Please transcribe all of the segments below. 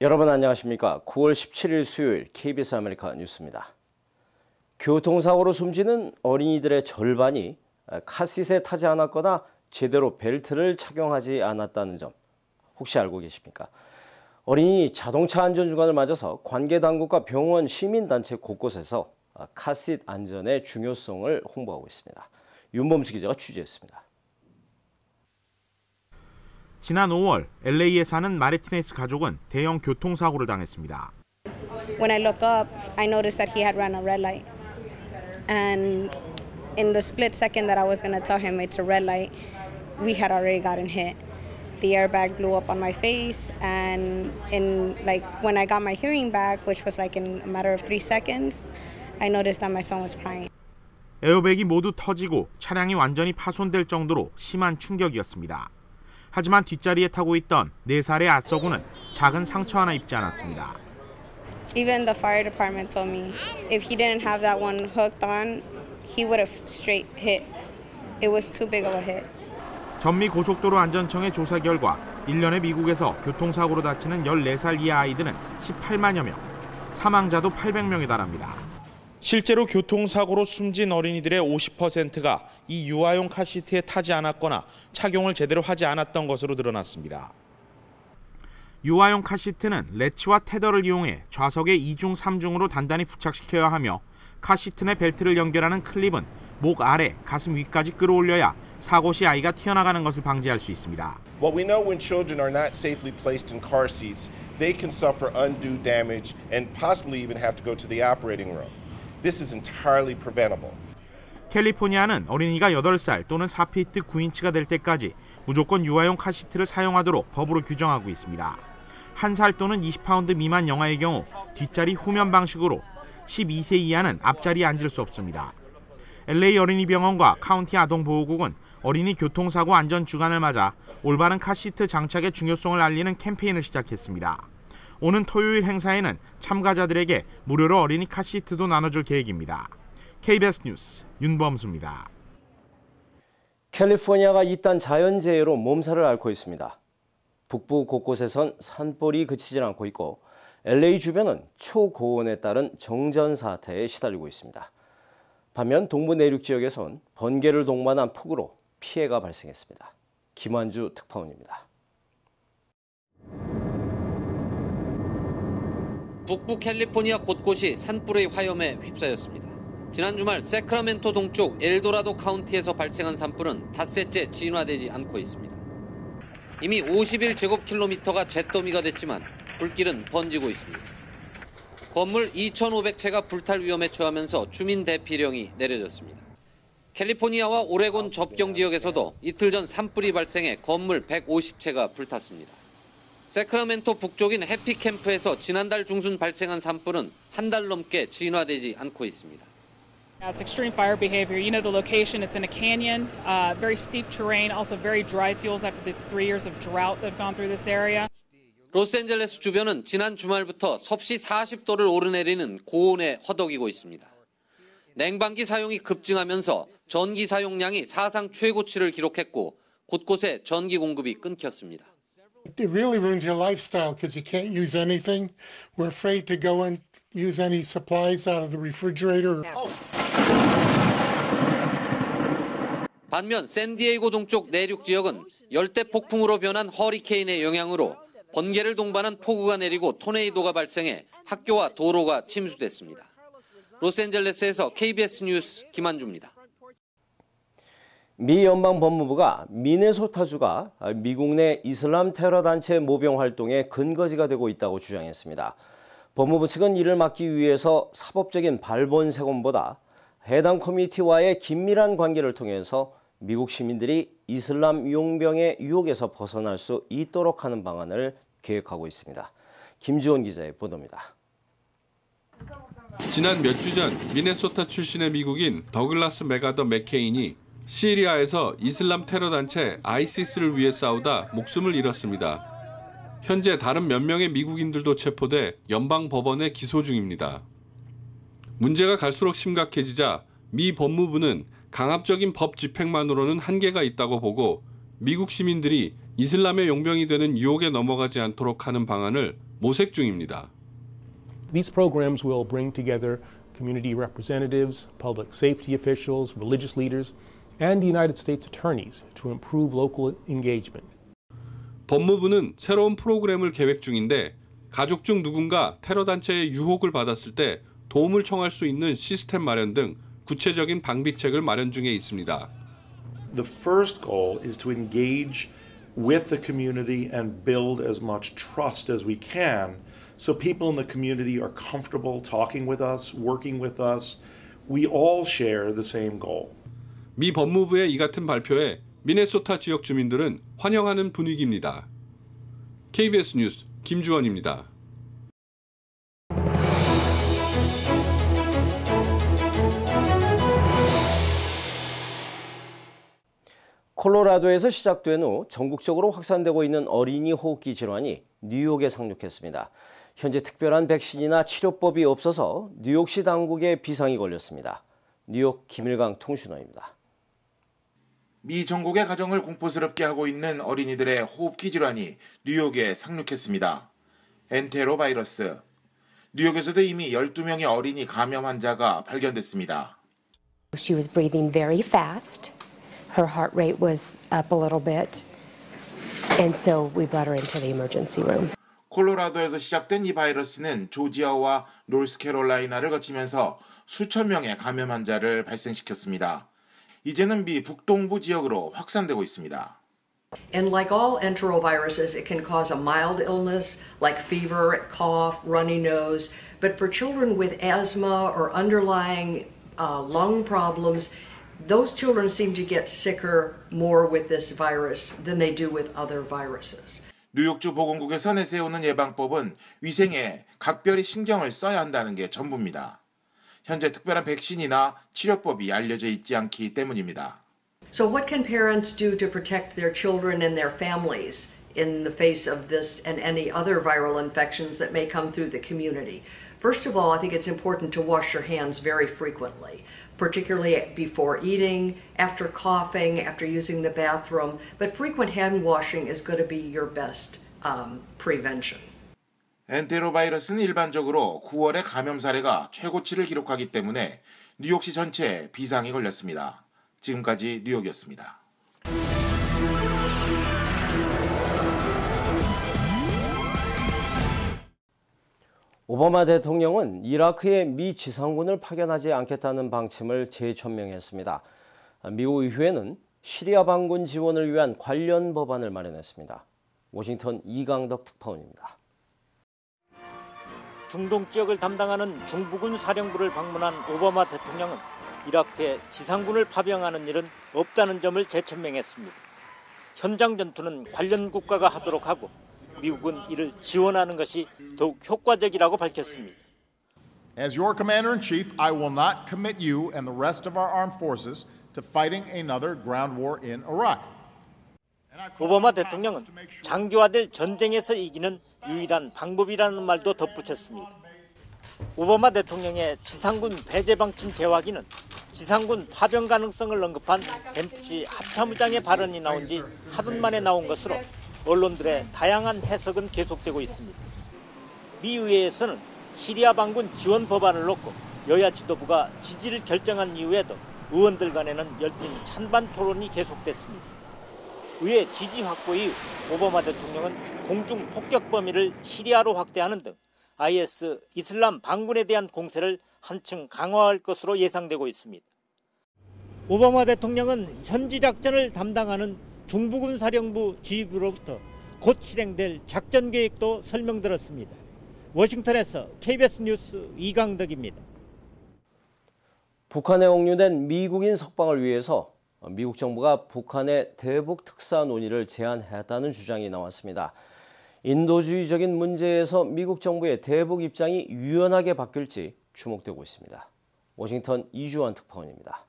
여러분 안녕하십니까? 9월 17일 수요일 KBS 아메리카 뉴스입니다. 교통사고로 숨지는 어린이들의 절반이 카시트에 타지 않았거나 제대로 벨트를 착용하지 않았다는 점 혹시 알고 계십니까? 어린이 자동차 안전주간을 맞아서 관계당국과 병원, 시민단체 곳곳에서 카시트 안전의 중요성을 홍보하고 있습니다. 윤범수 기자가 취재했습니다. 지난 5월 LA에 사는 마르티네스 가족은 대형 교통사고를 당했습니다. When I look up, I noticed that he had run a red light. And in the split second that I was going to tell him it's a red light, we had already gotten hit. The airbag blew up on my face, and when I got my hearing back, which was in a matter of 3 seconds, I noticed that my son was crying. 에어백이 모두 터지고 차량이 완전히 파손될 정도로 심한 충격이었습니다. 하지만 뒷자리에 타고 있던 4살의 아서구는 작은 상처 하나 입지 않았습니다. Even the fire department told me if he didn't have that one hooked on, he would have straight hit. It was too big of a hit. 전미 고속도로 안전청의 조사 결과 1년에 미국에서 교통사고로 다치는 14살 이하 아이들은 18만여 명, 사망자도 800명에 달합니다. 실제로 교통사고로 숨진 어린이들의 50%가 이 유아용 카시트에 타지 않았거나 착용을 제대로 하지 않았던 것으로 드러났습니다. 유아용 카시트는 레치와 테더를 이용해 좌석에 2중, 3중으로 단단히 부착시켜야 하며 카시트 내 벨트를 연결하는 클립은 목 아래, 가슴 위까지 끌어올려야 사고 시 아이가 튀어나가는 것을 방지할 수 있습니다. What we know when children are not safely placed in car seats, they can suffer undue damage and possibly even have to go to the operating room. This is entirely preventable. 캘리포니아는 어린이가 8살 또는 4피트 9인치가 될 때까지 무조건 유아용 카시트를 사용하도록 법으로 규정하고 있습니다. 1살 또는 20파운드 미만 영아의 경우 뒷자리 후면 방식으로 12세 이하는 앞자리에 앉을 수 없습니다. LA 어린이병원과 카운티 아동보호국은 어린이 교통사고 안전 주간을 맞아 올바른 카시트 장착의 중요성을 알리는 캠페인을 시작했습니다. 오는 토요일 행사에는 참가자들에게 무료로 어린이 카시트도 나눠줄 계획입니다. KBS 뉴스 윤범수입니다. 캘리포니아가 이딴 자연재해로 몸살을 앓고 있습니다. 북부 곳곳에선 산불이 그치질 않고 있고 LA 주변은 초고온에 따른 정전 사태에 시달리고 있습니다. 반면 동부 내륙 지역에선 번개를 동반한 폭우로 피해가 발생했습니다. 김환주 특파원입니다. 북부 캘리포니아 곳곳이 산불의 화염에 휩싸였습니다. 지난 주말 세크라멘토 동쪽 엘도라도 카운티에서 발생한 산불은 닷새째 진화되지 않고 있습니다. 이미 51제곱킬로미터가 잿더미가 됐지만 불길은 번지고 있습니다. 건물 2,500채가 불탈 위험에 처하면서 주민 대피령이 내려졌습니다. 캘리포니아와 오레곤 접경 지역에서도 이틀 전 산불이 발생해 건물 150채가 불탔습니다. 세크라멘토 북쪽인 해피캠프에서 지난달 중순 발생한 산불은 한 달 넘게 진화되지 않고 있습니다. It's extreme fire behavior. You know the location, it's in a canyon, very steep terrain, also very dry fuels after these 3 years of drought that have gone through this area. 로스앤젤레스 주변은 지난 주말부터 섭씨 40도를 오르내리는 고온에 허덕이고 있습니다. 냉방기 사용이 급증하면서 전기 사용량이 사상 최고치를 기록했고 곳곳에 전기 공급이 끊겼습니다. It really ruins your lifestyle because you can't use anything. We're afraid to go and use any supplies out of the refrigerator. 반면 샌디에이고 동쪽 내륙 지역은 열대 폭풍으로 변한 허리케인의 영향으로 번개를 동반한 폭우가 내리고 토네이도가 발생해 학교와 도로가 침수됐습니다. 로스앤젤레스에서 KBS 뉴스 김한주입니다. 미 연방법무부가 미네소타주가 미국 내 이슬람 테러 단체 모병 활동의 근거지가 되고 있다고 주장했습니다. 법무부 측은 이를 막기 위해서 사법적인 발본색원보다 해당 커뮤니티와의 긴밀한 관계를 통해서 미국 시민들이 이슬람 용병의 유혹에서 벗어날 수 있도록 하는 방안을 계획하고 있습니다. 김지원 기자의 보도입니다. 지난 몇 주 전 미네소타 출신의 미국인 더글라스 메가더 맥케인이 시리아에서 이슬람 테러 단체 아이시스를 위해 싸우다 목숨을 잃었습니다. 현재 다른 몇 명의 미국인들도 체포돼 연방 법원에 기소 중입니다. 문제가 갈수록 심각해지자 미 법무부는 강압적인 법 집행만으로는 한계가 있다고 보고 미국 시민들이 이슬람의 용병이 되는 유혹에 넘어가지 않도록 하는 방안을 모색 중입니다. These programs will bring together community representatives, public safety officials, religious leaders, and the United States attorneys to improve local engagement. 법무부는 새로운 프로그램을 계획 중인데 가족 중 누군가 테러 단체의 유혹을 받았을 때 도움을 청할 수 있는 시스템 마련 등 구체적인 방비책을 마련 중에 있습니다. The first goal is to engage with the community and build as much trust as we can so people in the community are comfortable talking with us, working with us. We all share the same goal. 미 법무부의 이 같은 발표에 미네소타 지역 주민들은 환영하는 분위기입니다. KBS 뉴스 김주원입니다. 콜로라도에서 시작된 후 전국적으로 확산되고 있는 어린이 호흡기 질환이 뉴욕에 상륙했습니다. 현재 특별한 백신이나 치료법이 없어서 뉴욕시 당국에 비상이 걸렸습니다. 뉴욕 김일강 통신원입니다. 미 전국의 가정을 공포스럽게 하고 있는 어린이들의 호흡기 질환이 뉴욕에 상륙했습니다. 엔테로 바이러스. 뉴욕에서도 이미 12명의 어린이 감염 환자가 발견됐습니다. She was breathing very fast. Her heart rate was up a little bit. And so we brought her into the emergency room. 콜로라도에서 시작된 이 바이러스는 조지아와 노스캐롤라이나를 거치면서 수천 명의 감염 환자를 발생시켰습니다. 이제는 미 북동부 지역으로 확산되고 있습니다. And like all enteroviruses, it can cause a mild illness like fever, cough, runny nose. But for children with asthma or underlying lung problems, those children seem to get sicker more with this virus than they do with other viruses. 뉴욕주 보건국에서 내세우는 예방법은 위생에 각별히 신경을 써야 한다는 게 전부입니다. 현재 특별한 백신이나 치료법이 알려져 있지 않기 때문입니다. So what can parents do to protect their children and their families in the face of this and any other viral infections that may come through the community? First of all, I think it's important to wash your hands very frequently, particularly before eating, after coughing, after using the bathroom. But frequent hand washing is going to be your best prevention. 엔테로바이러스는 일반적으로 9월에 감염 사례가 최고치를 기록하기 때문에 뉴욕시 전체에 비상이 걸렸습니다. 지금까지 뉴욕이었습니다. 오바마 대통령은 이라크에 미 지상군을 파견하지 않겠다는 방침을 재천명했습니다. 미국 의회는 시리아 반군 지원을 위한 관련 법안을 마련했습니다. 워싱턴 이강덕 특파원입니다. 중동 지역을 담당하는 중부군 사령부를 방문한 오바마 대통령은 이라크에 지상군을 파병하는 일은 없다는 점을 재천명했습니다. 현장 전투는 관련 국가가 하도록 하고 미국은 이를 지원하는 것이 더욱 효과적이라고 밝혔습니다. As your commander-in-chief, I will not commit you and the rest of our armed forces to fighting another ground war in Iraq. 오바마 대통령은 장기화될 전쟁에서 이기는 유일한 방법이라는 말도 덧붙였습니다. 오바마 대통령의 지상군 배제 방침 재확인은 지상군 파병 가능성을 언급한 댐프시 합참의장의 발언이 나온 지 하루 만에 나온 것으로 언론들의 다양한 해석은 계속되고 있습니다. 미 의회에서는 시리아 반군 지원 법안을 놓고 여야 지도부가 지지를 결정한 이후에도 의원들 간에는 열띤 찬반 토론이 계속됐습니다. 의회 지지 확보 이후 오바마 대통령은 공중 폭격 범위를 시리아로 확대하는 등 IS 이슬람 반군에 대한 공세를 한층 강화할 것으로 예상되고 있습니다. 오바마 대통령은 현지 작전을 담당하는 중부군 사령부 지휘부로부터 곧 실행될 작전 계획도 설명들었습니다. 워싱턴에서 KBS 뉴스 이강덕입니다. 북한에 억류된 미국인 석방을 위해서 미국 정부가 북한의 대북 특사 논의를 제안했다는 주장이 나왔습니다. 인도주의적인 문제에서 미국 정부의 대북 입장이 유연하게 바뀔지 주목되고 있습니다. 워싱턴 이주원 특파원입니다.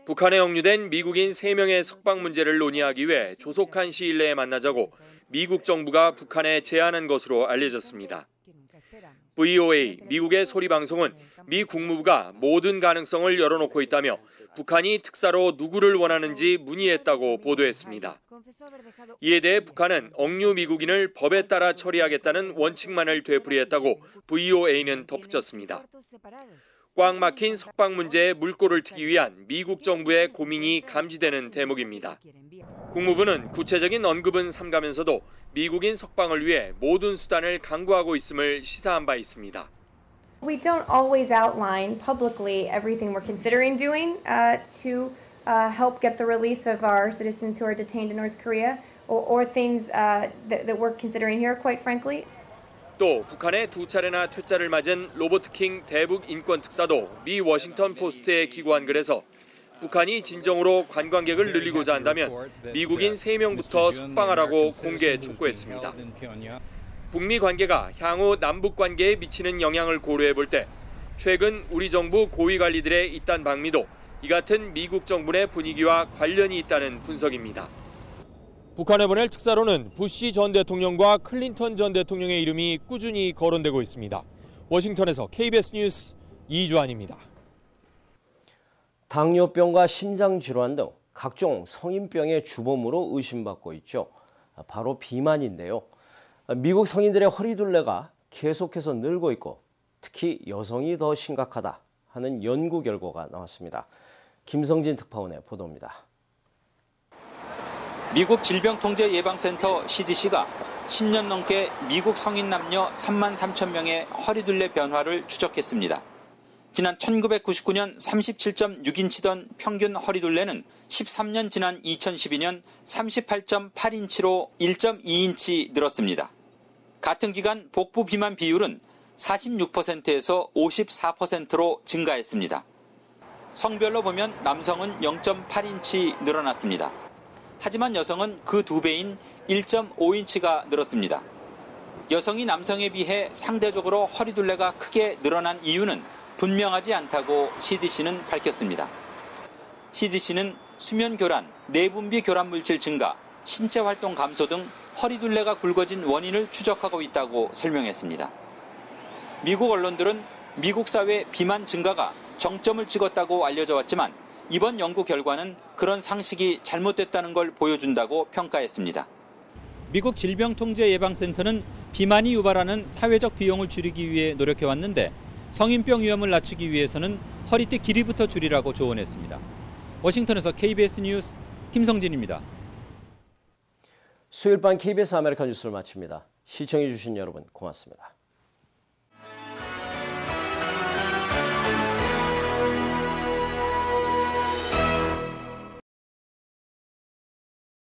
북한에 억류된 미국인 3명의 석방 문제를 논의하기 위해 조속한 시일 내에 만나자고 미국 정부가 북한에 제안한 것으로 알려졌습니다. VOA, 미국의 소리방송은 미 국무부가 모든 가능성을 열어놓고 있다며 북한이 특사로 누구를 원하는지 문의했다고 보도했습니다. 이에 대해 북한은 억류 미국인을 법에 따라 처리하겠다는 원칙만을 되풀이했다고 VOA는 덧붙였습니다. 꽉 막힌 석방 문제에 물꼬를 트기 위한 미국 정부의 고민이 감지되는 대목입니다. 국무부는 구체적인 언급은 삼가면서도 미국인 석방을 위해 모든 수단을 강구하고 있음을 시사한 바 있습니다. We don't always outline publicly everything we're considering doing to help get the release of our citizens who are detained in North Korea, or things that we're considering here, quite frankly. 또 북한의 두 차례나 퇴짜를 맞은 로버트 킹 대북 인권 특사도 미 워싱턴 포스트에 기고한 글에서 북한이 진정으로 관광객을 늘리고자 한다면 미국인 3명부터 석방하라고 공개 촉구했습니다. 북미 관계가 향후 남북 관계에 미치는 영향을 고려해 볼 때 최근 우리 정부 고위 관리들의 잇단 방미도 이 같은 미국 정부 내 분위기와 관련이 있다는 분석입니다. 북한에 보낼 특사로는 부시 전 대통령과 클린턴 전 대통령의 이름이 꾸준히 거론되고 있습니다. 워싱턴에서 KBS 뉴스 이주환입니다. 당뇨병과 심장질환 등 각종 성인병의 주범으로 의심받고 있죠. 바로 비만인데요. 미국 성인들의 허리둘레가 계속해서 늘고 있고 특히 여성이 더 심각하다 하는 연구 결과가 나왔습니다. 김성진 특파원의 보도입니다. 미국 질병통제예방센터 CDC가 10년 넘게 미국 성인 남녀 3만 3천 명의 허리둘레 변화를 추적했습니다. 지난 1999년 37.6인치던 평균 허리둘레는 13년 지난 2012년 38.8인치로 1.2인치 늘었습니다. 같은 기간 복부 비만 비율은 46%에서 54%로 증가했습니다. 성별로 보면 남성은 0.8인치 늘어났습니다. 하지만 여성은 그 2배인 1.5인치가 늘었습니다. 여성이 남성에 비해 상대적으로 허리둘레가 크게 늘어난 이유는 분명하지 않다고 CDC는 밝혔습니다. CDC는 수면 교란, 내분비 교란 물질 증가, 신체 활동 감소 등 허리둘레가 굵어진 원인을 추적하고 있다고 설명했습니다. 미국 언론들은 미국 사회 비만 증가가 정점을 찍었다고 알려져 왔지만 이번 연구 결과는 그런 상식이 잘못됐다는 걸 보여준다고 평가했습니다. 미국 질병통제예방센터는 비만이 유발하는 사회적 비용을 줄이기 위해 노력해왔는데 성인병 위험을 낮추기 위해서는 허리띠 길이부터 줄이라고 조언했습니다. 워싱턴에서 KBS 뉴스 김성진입니다. 수요일 밤 KBS 아메리카 뉴스를 마칩니다. 시청해 주신 여러분 고맙습니다.